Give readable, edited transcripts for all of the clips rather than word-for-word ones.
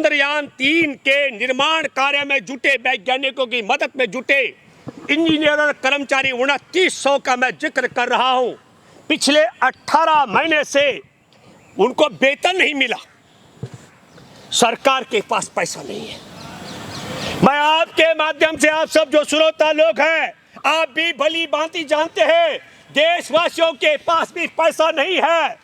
चंद्रयान-3 के निर्माण कार्य में जुटे वैज्ञानिकों की मदद में जुटे इंजीनियर और कर्मचारी 2900 का मैं जिक्र कर रहा हूं। पिछले 18 महीने से उनको वेतन नहीं मिला। सरकार के पास पैसा नहीं है। मैं आपके माध्यम से आप सब जो श्रोता लोग हैं, आप भी भली भांति जानते हैं देशवासियों के पास भी पैसा नहीं है।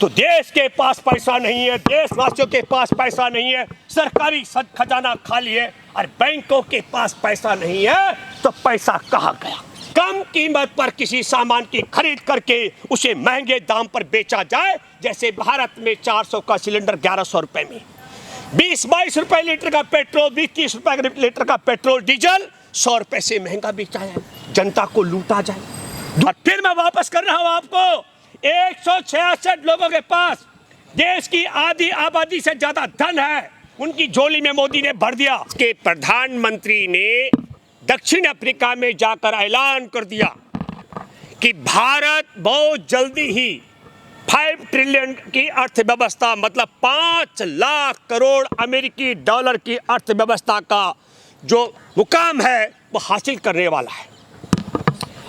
तो देश के पास पैसा नहीं है, देशवासियों के पास पैसा नहीं है, सरकारी खजाना खाली है और बैंकों के पास पैसा नहीं है, तो पैसा कहाँ गया? कम कीमत पर किसी सामान की खरीद करके उसे महंगे दाम पर बेचा जाए। जैसे भारत में 400 का सिलेंडर 1100 रुपए में, 20-22 रुपए लीटर का पेट्रोल, 20-30 रुपए लीटर का पेट्रोल डीजल 100 रुपए से महंगा बेचा जाए, जनता को लूटा जाए। और फिर मैं वापस कर रहा हूं आपको, 166 लोगों के पास देश की आधी आबादी से ज्यादा धन है, उनकी झोली में मोदी ने भर दिया। के प्रधानमंत्री ने दक्षिण अफ्रीका में जाकर ऐलान कर दिया कि भारत बहुत जल्दी ही 5 ट्रिलियन की अर्थव्यवस्था, मतलब 5 लाख करोड़ अमेरिकी डॉलर की अर्थव्यवस्था का जो मुकाम है वो हासिल करने वाला है।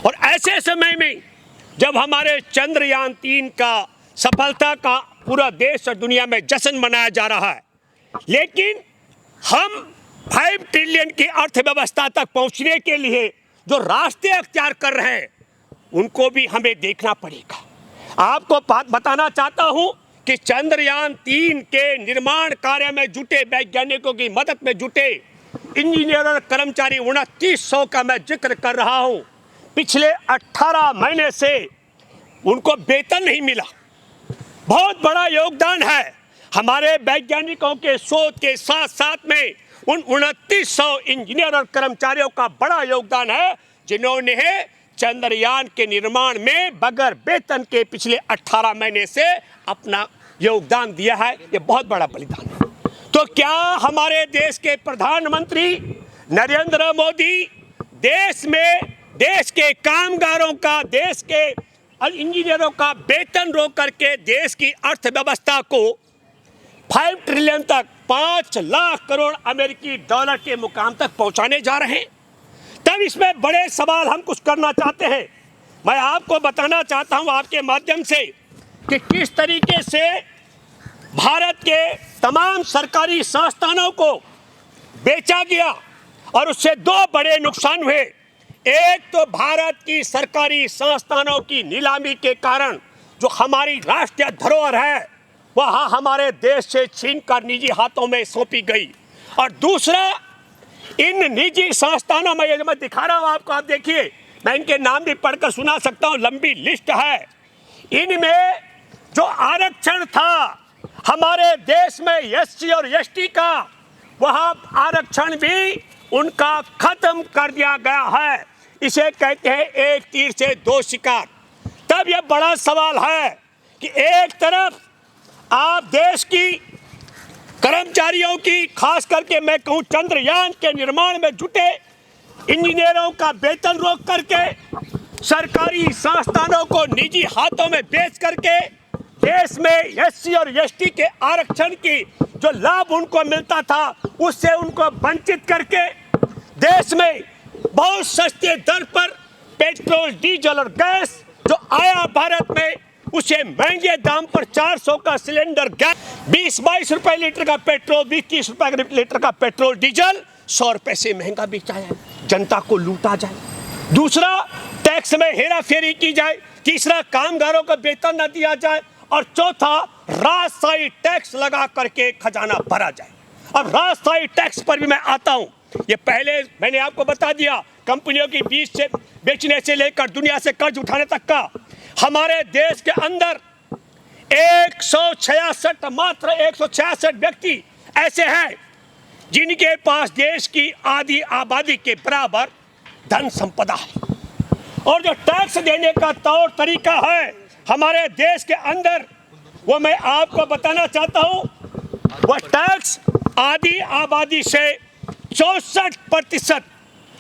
और ऐसे समय में जब हमारे चंद्रयान-3 का सफलता का पूरा देश और दुनिया में जश्न मनाया जा रहा है, लेकिन हम 5 ट्रिलियन की अर्थव्यवस्था तक पहुंचने के लिए जो रास्ते अख्तियार कर रहे हैं उनको भी हमें देखना पड़ेगा। आपको बताना चाहता हूं कि चंद्रयान-3 के निर्माण कार्य में जुटे वैज्ञानिकों की मदद में जुटे इंजीनियर और कर्मचारी 2900 का मैं जिक्र कर रहा हूं। पिछले 18 महीने से उनको वेतन नहीं मिला। बहुत बड़ा योगदान है हमारे वैज्ञानिकों के शोध के साथ साथ में उन 2900 इंजीनियर और कर्मचारियों का बड़ा योगदान है, जिन्होंने चंद्रयान के निर्माण में बगैर वेतन के पिछले 18 महीने से अपना योगदान दिया है। ये बहुत बड़ा बलिदान है। तो क्या हमारे देश के प्रधानमंत्री नरेंद्र मोदी देश के कामगारों का, देश के इंजीनियरों का वेतन रोक करके देश की अर्थव्यवस्था को 5 ट्रिलियन तक, 5 लाख करोड़ अमेरिकी डॉलर के मुकाम तक पहुंचाने जा रहे हैं? तब इसमें बड़े सवाल हम कुछ करना चाहते हैं। मैं आपको बताना चाहता हूं आपके माध्यम से कि किस तरीके से भारत के तमाम सरकारी संस्थानों को बेचा गया और उससे 2 बड़े नुकसान हुए। एक तो भारत की सरकारी संस्थानों की नीलामी के कारण जो हमारी राष्ट्रीय धरोहर है वह हमारे देश से छीनकर निजी हाथों में सौंपी गई, और दूसरा इन निजी संस्थानों में, ये जो मैं दिखा रहा हूं आपको, आप देखिए, मैं इनके नाम भी पढ़कर सुना सकता हूं, लंबी लिस्ट है। इनमें जो आरक्षण था हमारे देश में एससी और एसटी का, वह आरक्षण भी उनका खत्म कर दिया गया है। इसे कहते हैं एक तीर से 2 शिकार। तब यह बड़ा सवाल है कि एक तरफ आप देश की कर्मचारियों की, खास करके मैं कहूं चंद्रयान के निर्माण में जुटे इंजीनियरों का वेतन रोक करके सरकारी संस्थानों को निजी हाथों में बेच करके देश में एससी और एसटी के आरक्षण की जो लाभ उनको मिलता था उससे उनको वंचित करके देश में बहुत सस्ते दर पर पेट्रोल, डीजल और गैस जो आया भारत में, उसे महंगे दाम पर 400 का सिलेंडर गैस, 20-22 रुपए लीटर का पेट्रोल, 20-30 रुपए लीटर का पेट्रोल डीजल 100 रुपए से महंगा बेचा जाए, जनता को लूटा जाए। दूसरा, टैक्स में हेरा फेरी की जाए। तीसरा, कामगारों को वेतन न दिया जाए। और चौथा, राजशाही टैक्स लगा करके खजाना भरा जाए। अब राजशाही टैक्स पर भी मैं आता हूं। ये पहले मैंने आपको बता दिया, कंपनियों की बीच से बेचने से लेकर दुनिया से कर्ज उठाने तक का हमारे देश के अंदर 166, मात्र 166 व्यक्ति ऐसे हैं जिनके पास देश की आधी आबादी के बराबर धन संपदा है। और जो टैक्स देने का तौर तरीका है हमारे देश के अंदर, वो मैं आपको बताना चाहता हूं। वह टैक्स आधी आबादी से 64%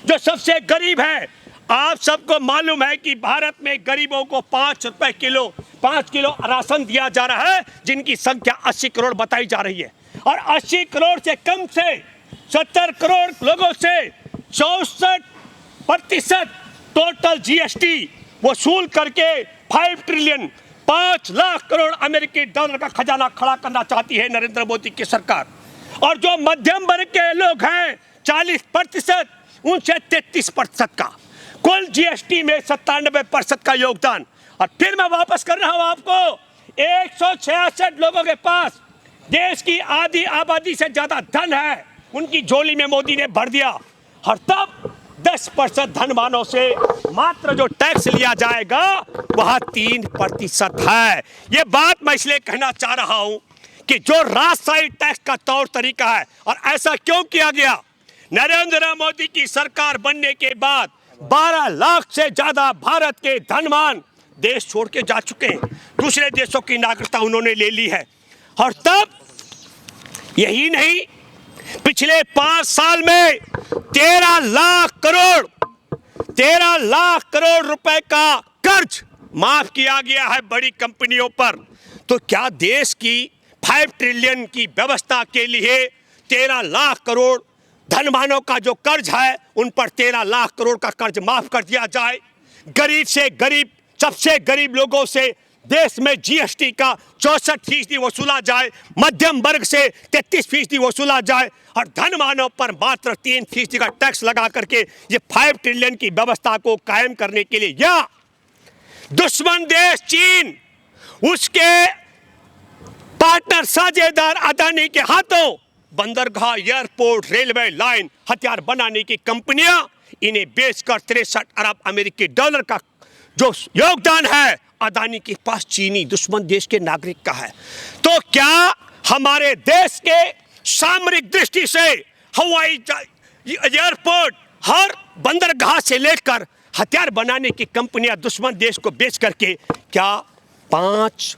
जो सबसे गरीब है। आप सबको मालूम है कि भारत में गरीबों को 5 रुपए किलो 5 किलो राशन दिया जा रहा है, जिनकी संख्या 80 करोड़ बताई जा रही है। और 80 करोड़ से कम से 70 करोड़ लोगों से 64% टोटल जीएसटी वसूल करके 5 ट्रिलियन 5 लाख करोड़ अमेरिकी डॉलर का खजाना खड़ा करना चाहती है नरेंद्र मोदी की सरकार। और जो मध्यम वर्ग के लोग हैं 40%, उनसे 33% का, कुल जीएसटी में 97% का योगदान। और फिर मैं वापस कर रहा हूं आपको, 166 लोगों के पास देश की आधी आबादी से ज्यादा धन है, उनकी झोली में मोदी ने भर दिया। और तब 10% धनवानों से मात्र जो टैक्स लिया जाएगा वह 3% है। ये बात मैं इसलिए कहना चाह रहा हूं कि जो राजशाही टैक्स का तौर तरीका है, और ऐसा क्यों किया गया, नरेंद्र मोदी की सरकार बनने के बाद 12 लाख से ज्यादा भारत के धनवान देश छोड़ के जा चुके हैं, दूसरे देशों की नागरिकता उन्होंने ले ली है। और तब यही नहीं, पिछले 5 साल में 13 लाख करोड़ रुपए का कर्ज माफ किया गया है बड़ी कंपनियों पर। तो क्या देश की 5 ट्रिलियन की व्यवस्था के लिए 13 लाख करोड़ धनवानों का जो कर्ज है उन पर 13 लाख करोड़ का कर्ज माफ कर दिया जाए? गरीब से गरीब, सबसे गरीब लोगों से देश में जीएसटी का 64% वसूला जाए, मध्यम वर्ग से 33% वसूला जाए, और धनवानों पर मात्र 3% का टैक्स लगा करके ये 5 ट्रिलियन की व्यवस्था को कायम करने के लिए, या दुश्मन देश चीन, उसके पार्टनर साझेदार अदानी के हाथों बंदरगाह, एयरपोर्ट, रेलवे लाइन, हथियार बनाने की कंपनियां, इन्हें बेचकर 63 अरब अमेरिकी डॉलर का जो योगदान है अदानी के पास चीनी दुश्मन देश के नागरिक का है। तो क्या हमारे देश के सामरिक दृष्टि से हवाई एयरपोर्ट, हर बंदरगाह से लेकर हथियार बनाने की कंपनियां दुश्मन देश को बेच करके क्या 5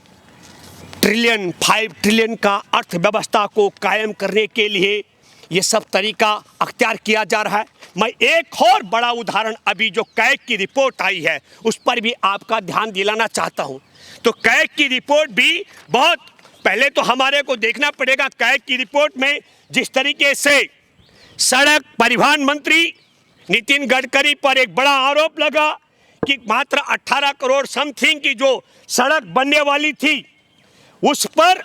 ट्रिलियन का अर्थव्यवस्था को कायम करने के लिए ये सब तरीका अख्तियार किया जा रहा है? मैं एक और बड़ा उदाहरण, अभी जो कैग की रिपोर्ट आई है उस पर भी आपका ध्यान दिलाना चाहता हूं। तो कैग की रिपोर्ट भी बहुत पहले तो हमारे को देखना पड़ेगा। कैग की रिपोर्ट में जिस तरीके से सड़क परिवहन मंत्री नितिन गडकरी पर एक बड़ा आरोप लगा कि मात्र 18 करोड़ समथिंग की जो सड़क बनने वाली थी उस पर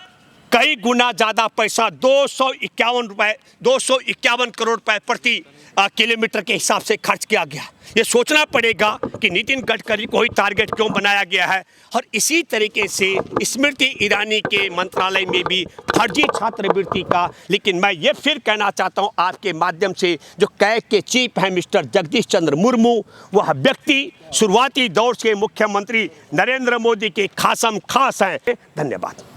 कई गुना ज़्यादा पैसा 251 करोड़ रुपए प्रति किलोमीटर के हिसाब से खर्च किया गया। ये सोचना पड़ेगा कि नितिन गडकरी को ही टारगेट क्यों बनाया गया है। और इसी तरीके से स्मृति ईरानी के मंत्रालय में भी फर्जी छात्रवृत्ति का, लेकिन मैं ये फिर कहना चाहता हूँ आपके माध्यम से, जो कैग के चीफ हैं मिस्टर जगदीश चंद्र मुर्मू, वह व्यक्ति शुरुआती दौर से मुख्यमंत्री नरेंद्र मोदी के खासम खास हैं। धन्यवाद।